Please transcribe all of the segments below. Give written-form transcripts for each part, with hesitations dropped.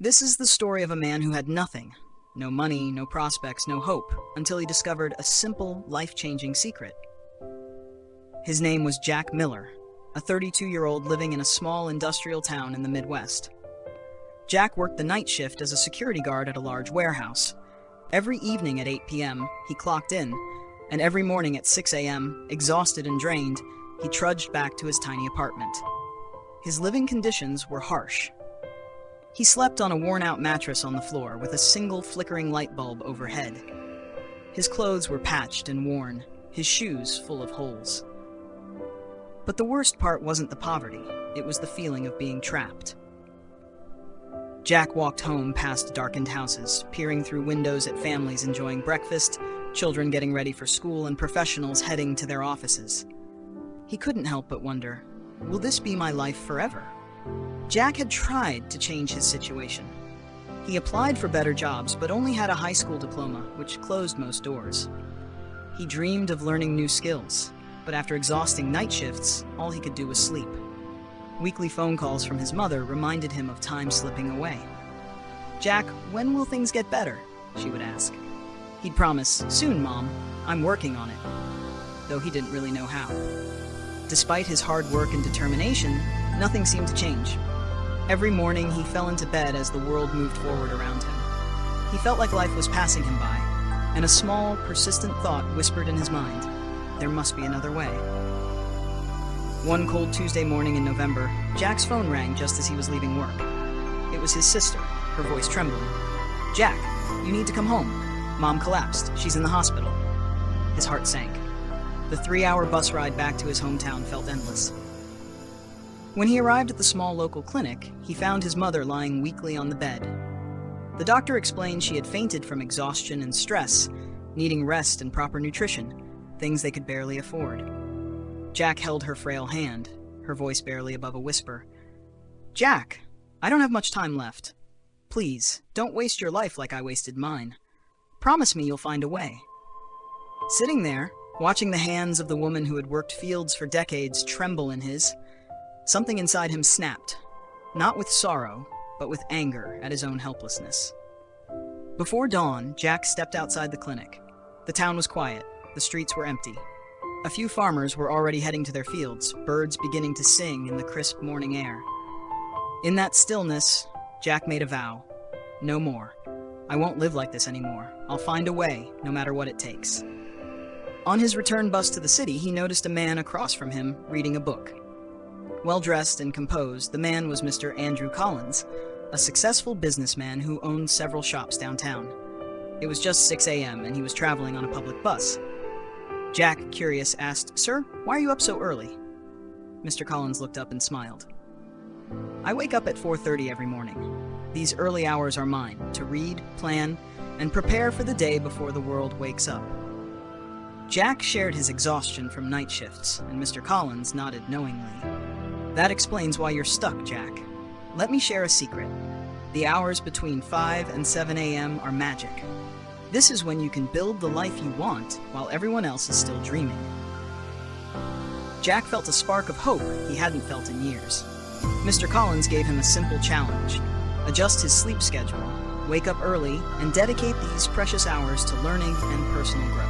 This is the story of a man who had nothing. No money, no prospects, no hope, until he discovered a simple, life-changing secret. His name was Jack Miller, a 32-year-old living in a small industrial town in the Midwest. Jack worked the night shift as a security guard at a large warehouse. Every evening at 8 p.m., he clocked in, and every morning at 6 a.m., exhausted and drained, he trudged back to his tiny apartment. His living conditions were harsh. He slept on a worn-out mattress on the floor with a single flickering light bulb overhead. His clothes were patched and worn, his shoes full of holes. But the worst part wasn't the poverty, it was the feeling of being trapped. Jack walked home past darkened houses, peering through windows at families enjoying breakfast, children getting ready for school, and professionals heading to their offices. He couldn't help but wonder, will this be my life forever? Jack had tried to change his situation. He applied for better jobs, but only had a high school diploma, which closed most doors. He dreamed of learning new skills, but after exhausting night shifts, all he could do was sleep. Weekly phone calls from his mother reminded him of time slipping away. "Jack, when will things get better?" she would ask. He'd promise, "Soon, Mom. I'm working on it," though he didn't really know how. Despite his hard work and determination, nothing seemed to change. Every morning, he fell into bed as the world moved forward around him. He felt like life was passing him by, and a small, persistent thought whispered in his mind, there must be another way. One cold Tuesday morning in November, Jack's phone rang just as he was leaving work. It was his sister, her voice trembling. "Jack, you need to come home. Mom collapsed. She's in the hospital." His heart sank. The 3-hour bus ride back to his hometown felt endless. When he arrived at the small local clinic, he found his mother lying weakly on the bed. The doctor explained she had fainted from exhaustion and stress, needing rest and proper nutrition, things they could barely afford. Jack held her frail hand, her voice barely above a whisper. "Jack, I don't have much time left. Please, don't waste your life like I wasted mine. Promise me you'll find a way." Sitting there, watching the hands of the woman who had worked fields for decades tremble in his, something inside him snapped, not with sorrow, but with anger at his own helplessness. Before dawn, Jack stepped outside the clinic. The town was quiet, the streets were empty. A few farmers were already heading to their fields, birds beginning to sing in the crisp morning air. In that stillness, Jack made a vow. No more. I won't live like this anymore. I'll find a way, no matter what it takes. On his return bus to the city, he noticed a man across from him reading a book. Well-dressed and composed, the man was Mr. Andrew Collins, a successful businessman who owned several shops downtown. It was just 6 a.m. and he was traveling on a public bus. Jack, curious, asked, "Sir, why are you up so early?" Mr. Collins looked up and smiled. "I wake up at 4:30 every morning. These early hours are mine, to read, plan, and prepare for the day before the world wakes up." Jack shared his exhaustion from night shifts, and Mr. Collins nodded knowingly. "That explains why you're stuck, Jack. Let me share a secret. The hours between 5 and 7 a.m. are magic. This is when you can build the life you want while everyone else is still dreaming." Jack felt a spark of hope he hadn't felt in years. Mr. Collins gave him a simple challenge. Adjust his sleep schedule, wake up early, and dedicate these precious hours to learning and personal growth.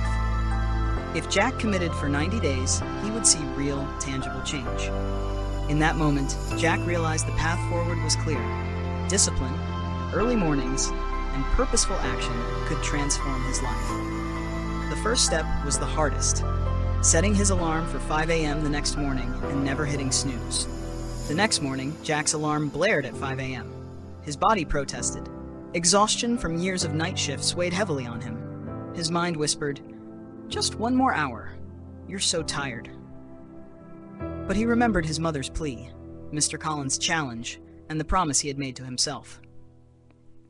If Jack committed for 90 days, he would see real, tangible change. In that moment, Jack realized the path forward was clear. Discipline, early mornings, and purposeful action could transform his life. The first step was the hardest, setting his alarm for 5 a.m. the next morning and never hitting snooze. The next morning, Jack's alarm blared at 5 a.m. His body protested. Exhaustion from years of night shifts weighed heavily on him. His mind whispered, "Just one more hour. You're so tired." But he remembered his mother's plea, Mr. Collins' challenge, and the promise he had made to himself.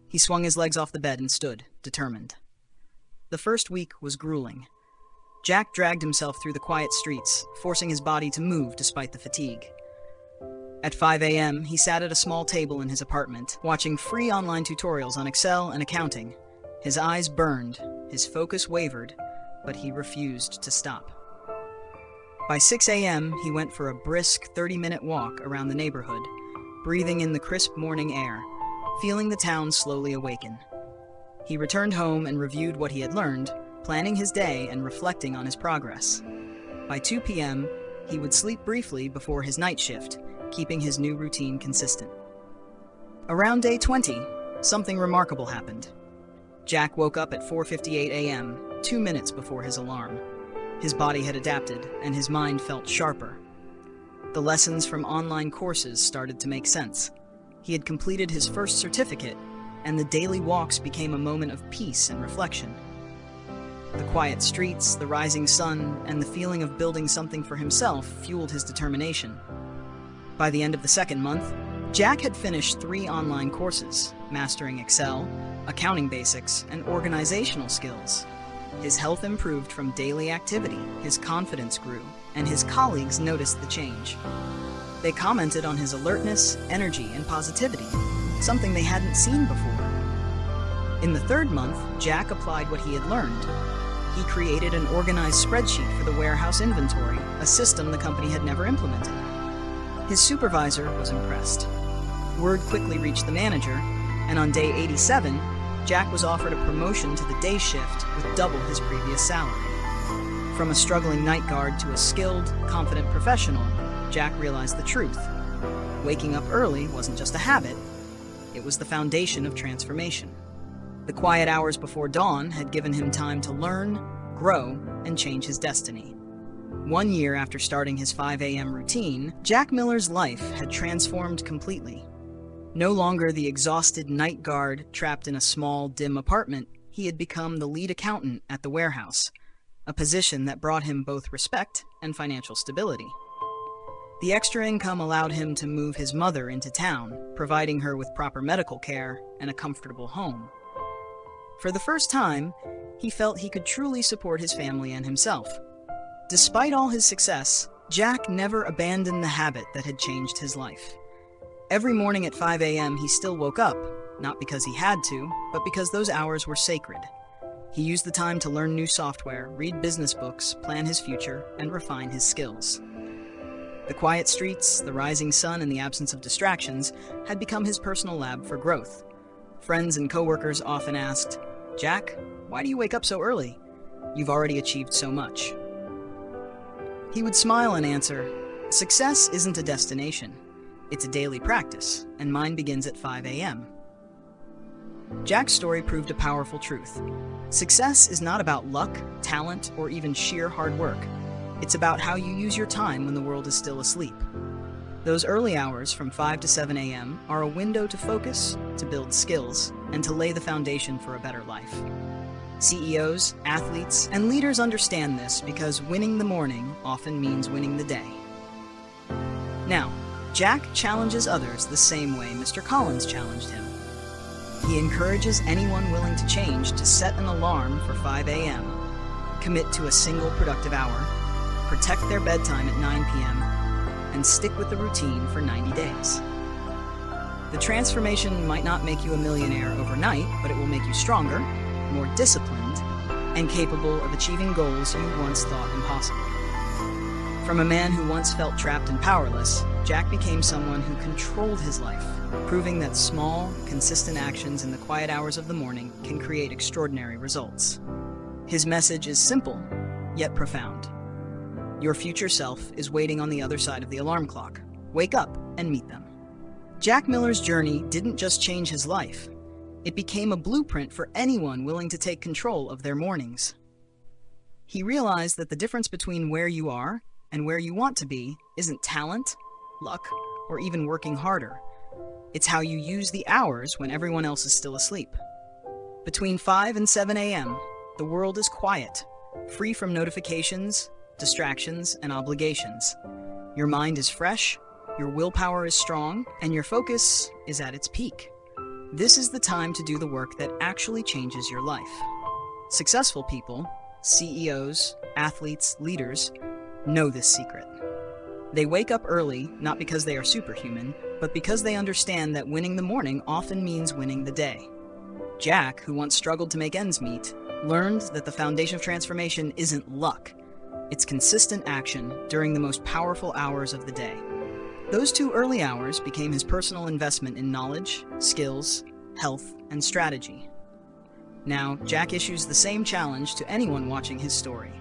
He swung his legs off the bed and stood, determined. The first week was grueling. Jack dragged himself through the quiet streets, forcing his body to move despite the fatigue. At 5 a.m., he sat at a small table in his apartment, watching free online tutorials on Excel and accounting. His eyes burned, his focus wavered, but he refused to stop. By 6 a.m., he went for a brisk 30-minute walk around the neighborhood, breathing in the crisp morning air, feeling the town slowly awaken. He returned home and reviewed what he had learned, planning his day and reflecting on his progress. By 2 p.m., he would sleep briefly before his night shift, keeping his new routine consistent. Around day 20, something remarkable happened. Jack woke up at 4:58 a.m., 2 minutes before his alarm. His body had adapted, and his mind felt sharper. The lessons from online courses started to make sense. He had completed his first certificate, and the daily walks became a moment of peace and reflection. The quiet streets, the rising sun, and the feeling of building something for himself fueled his determination. By the end of the second month, Jack had finished 3 online courses, mastering Excel, accounting basics, and organizational skills. His health improved from daily activity, his confidence grew, and his colleagues noticed the change. They commented on his alertness, energy, and positivity, something they hadn't seen before. In the third month, Jack applied what he had learned. He created an organized spreadsheet for the warehouse inventory, a system the company had never implemented. His supervisor was impressed. Word quickly reached the manager, and on day 87, Jack was offered a promotion to the day shift with double his previous salary. From a struggling night guard to a skilled, confident professional, Jack realized the truth. Waking up early wasn't just a habit, it was the foundation of transformation. The quiet hours before dawn had given him time to learn, grow, and change his destiny. 1 year after starting his 5 a.m. routine, Jack Miller's life had transformed completely. No longer the exhausted night guard trapped in a small, dim apartment, he had become the lead accountant at the warehouse, a position that brought him both respect and financial stability. The extra income allowed him to move his mother into town, providing her with proper medical care and a comfortable home. For the first time, he felt he could truly support his family and himself. Despite all his success, Jack never abandoned the habit that had changed his life. Every morning at 5 a.m. he still woke up, not because he had to, but because those hours were sacred. He used the time to learn new software, read business books, plan his future, and refine his skills. The quiet streets, the rising sun, and the absence of distractions had become his personal lab for growth. Friends and coworkers often asked, "Jack, why do you wake up so early? You've already achieved so much." He would smile and answer, "Success isn't a destination. It's a daily practice, and mine begins at 5 a.m. Jack's story proved a powerful truth. Success is not about luck, talent, or even sheer hard work. It's about how you use your time when the world is still asleep. Those early hours from 5 to 7 a.m. are a window to focus, to build skills, and to lay the foundation for a better life. CEOs, athletes, and leaders understand this because winning the morning often means winning the day. Now, Jack challenges others the same way Mr. Collins challenged him. He encourages anyone willing to change to set an alarm for 5 a.m., commit to a single productive hour, protect their bedtime at 9 p.m., and stick with the routine for 90 days. The transformation might not make you a millionaire overnight, but it will make you stronger, more disciplined, and capable of achieving goals you once thought impossible. From a man who once felt trapped and powerless, Jack became someone who controlled his life, proving that small, consistent actions in the quiet hours of the morning can create extraordinary results. His message is simple, yet profound. Your future self is waiting on the other side of the alarm clock. Wake up and meet them. Jack Miller's journey didn't just change his life. It became a blueprint for anyone willing to take control of their mornings. He realized that the difference between where you are and where you want to be isn't talent, luck, or even working harder. It's how you use the hours when everyone else is still asleep. Between 5 and 7 a.m., the world is quiet, free from notifications, distractions, and obligations. Your mind is fresh, your willpower is strong, and your focus is at its peak. This is the time to do the work that actually changes your life. Successful people, CEOs, athletes, leaders, know this secret. They wake up early not because they are superhuman, but because they understand that winning the morning often means winning the day. Jack, who once struggled to make ends meet, learned that the foundation of transformation isn't luck. It's consistent action during the most powerful hours of the day. Those 2 early hours became his personal investment in knowledge, skills, health, and strategy. Now, Jack issues the same challenge to anyone watching his story.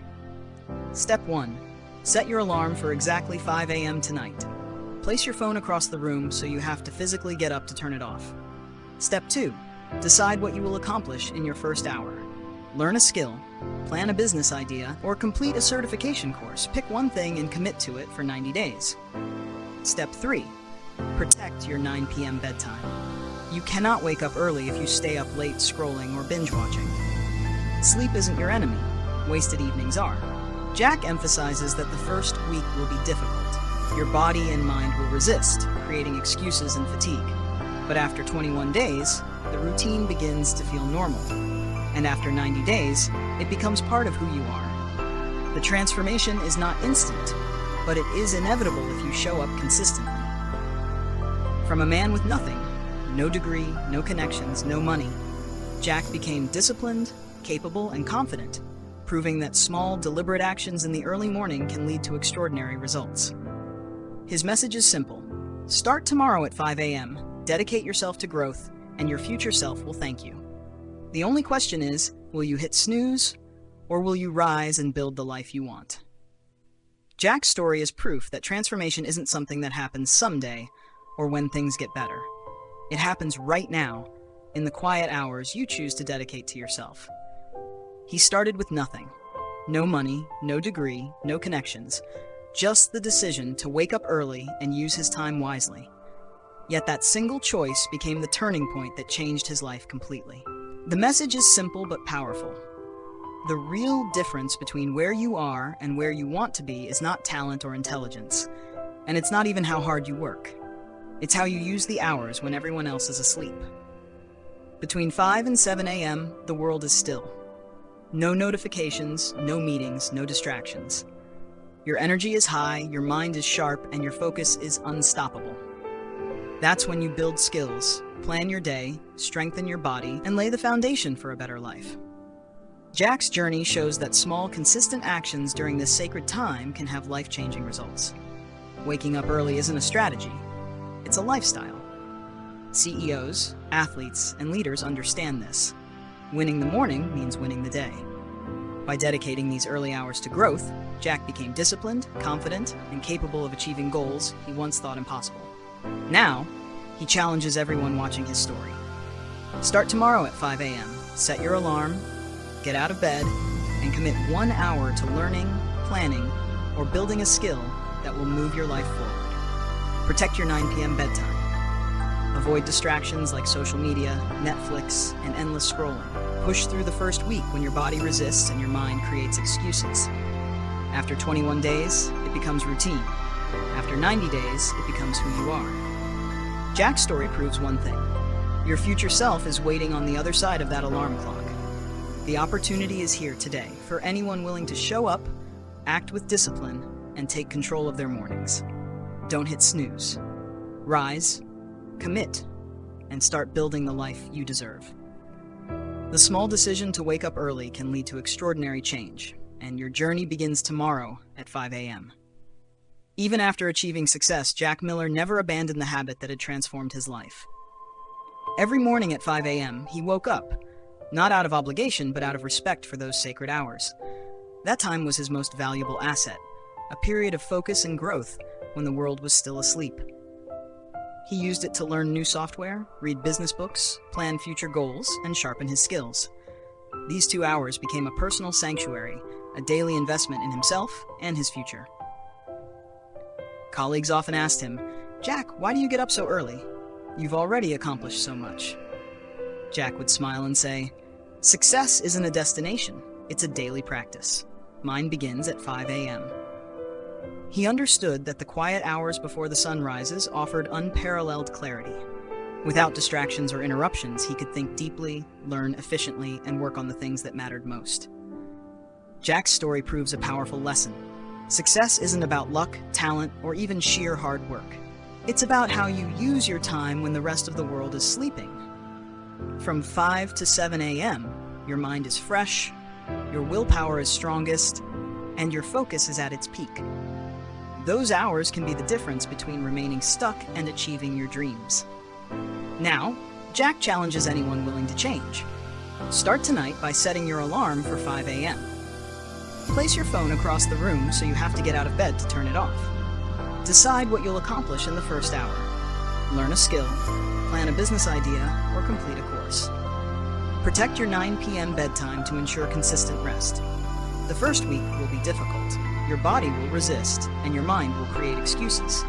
Step 1. Set your alarm for exactly 5 a.m. tonight. Place your phone across the room so you have to physically get up to turn it off. Step 2. Decide what you will accomplish in your first hour. Learn a skill, plan a business idea, or complete a certification course. Pick one thing and commit to it for 90 days. Step 3. Protect your 9 p.m. bedtime. You cannot wake up early if you stay up late scrolling or binge watching. Sleep isn't your enemy. Wasted evenings are. Jack emphasizes that the first week will be difficult. Your body and mind will resist, creating excuses and fatigue. But after 21 days, the routine begins to feel normal. And after 90 days, it becomes part of who you are. The transformation is not instant, but it is inevitable if you show up consistently. From a man with nothing, no degree, no connections, no money, Jack became disciplined, capable, and confident, proving that small, deliberate actions in the early morning can lead to extraordinary results. His message is simple. Start tomorrow at 5 a.m., dedicate yourself to growth, and your future self will thank you. The only question is, will you hit snooze, or will you rise and build the life you want? Jack's story is proof that transformation isn't something that happens someday, or when things get better. It happens right now, in the quiet hours you choose to dedicate to yourself. He started with nothing. No money, no degree, no connections, just the decision to wake up early and use his time wisely. Yet that single choice became the turning point that changed his life completely. The message is simple but powerful. The real difference between where you are and where you want to be is not talent or intelligence, and it's not even how hard you work. It's how you use the hours when everyone else is asleep. Between 5 and 7 a.m., the world is still. No notifications, no meetings, no distractions. Your energy is high, your mind is sharp, and your focus is unstoppable. That's when you build skills, plan your day, strengthen your body, and lay the foundation for a better life. Jack's journey shows that small, consistent actions during this sacred time can have life-changing results. Waking up early isn't a strategy, it's a lifestyle. CEOs, athletes, and leaders understand this. Winning the morning means winning the day. By dedicating these early hours to growth, Jack became disciplined, confident, and capable of achieving goals he once thought impossible. Now, he challenges everyone watching his story. Start tomorrow at 5 a.m., set your alarm, get out of bed, and commit 1 hour to learning, planning, or building a skill that will move your life forward. Protect your 9 p.m. bedtime. Avoid distractions like social media, Netflix, and endless scrolling. Push through the first week when your body resists and your mind creates excuses. After 21 days, it becomes routine. After 90 days, it becomes who you are. Jack's story proves one thing. Your future self is waiting on the other side of that alarm clock. The opportunity is here today for anyone willing to show up, act with discipline, and take control of their mornings. Don't hit snooze. Rise, commit, and start building the life you deserve. The small decision to wake up early can lead to extraordinary change, and your journey begins tomorrow at 5 a.m. Even after achieving success, Jack Miller never abandoned the habit that had transformed his life. Every morning at 5 a.m., he woke up, not out of obligation, but out of respect for those sacred hours. That time was his most valuable asset, a period of focus and growth when the world was still asleep. He used it to learn new software, read business books, plan future goals, and sharpen his skills. These 2 hours became a personal sanctuary, a daily investment in himself and his future. Colleagues often asked him, "Jack, why do you get up so early? You've already accomplished so much." Jack would smile and say, "Success isn't a destination, it's a daily practice. Mine begins at 5 a.m. He understood that the quiet hours before the sun rises offered unparalleled clarity. Without distractions or interruptions, he could think deeply, learn efficiently, and work on the things that mattered most. Jack's story proves a powerful lesson. Success isn't about luck, talent, or even sheer hard work. It's about how you use your time when the rest of the world is sleeping. From 5 to 7 a.m., your mind is fresh, your willpower is strongest, and your focus is at its peak. Those hours can be the difference between remaining stuck and achieving your dreams. Now, Jack challenges anyone willing to change. Start tonight by setting your alarm for 5 a.m. Place your phone across the room so you have to get out of bed to turn it off. Decide what you'll accomplish in the first hour. Learn a skill, plan a business idea, or complete a course. Protect your 9 p.m. bedtime to ensure consistent rest. The first week will be difficult. Your body will resist, and your mind will create excuses.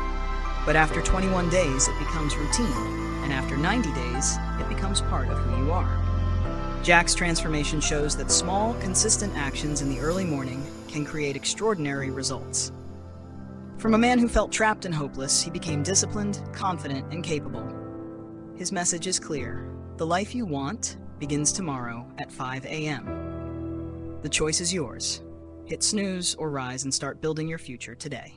But after 21 days, it becomes routine, and after 90 days, it becomes part of who you are. Jack's transformation shows that small, consistent actions in the early morning can create extraordinary results. From a man who felt trapped and hopeless, he became disciplined, confident, and capable. His message is clear. The life you want begins tomorrow at 5 a.m. The choice is yours. Hit snooze or rise and start building your future today.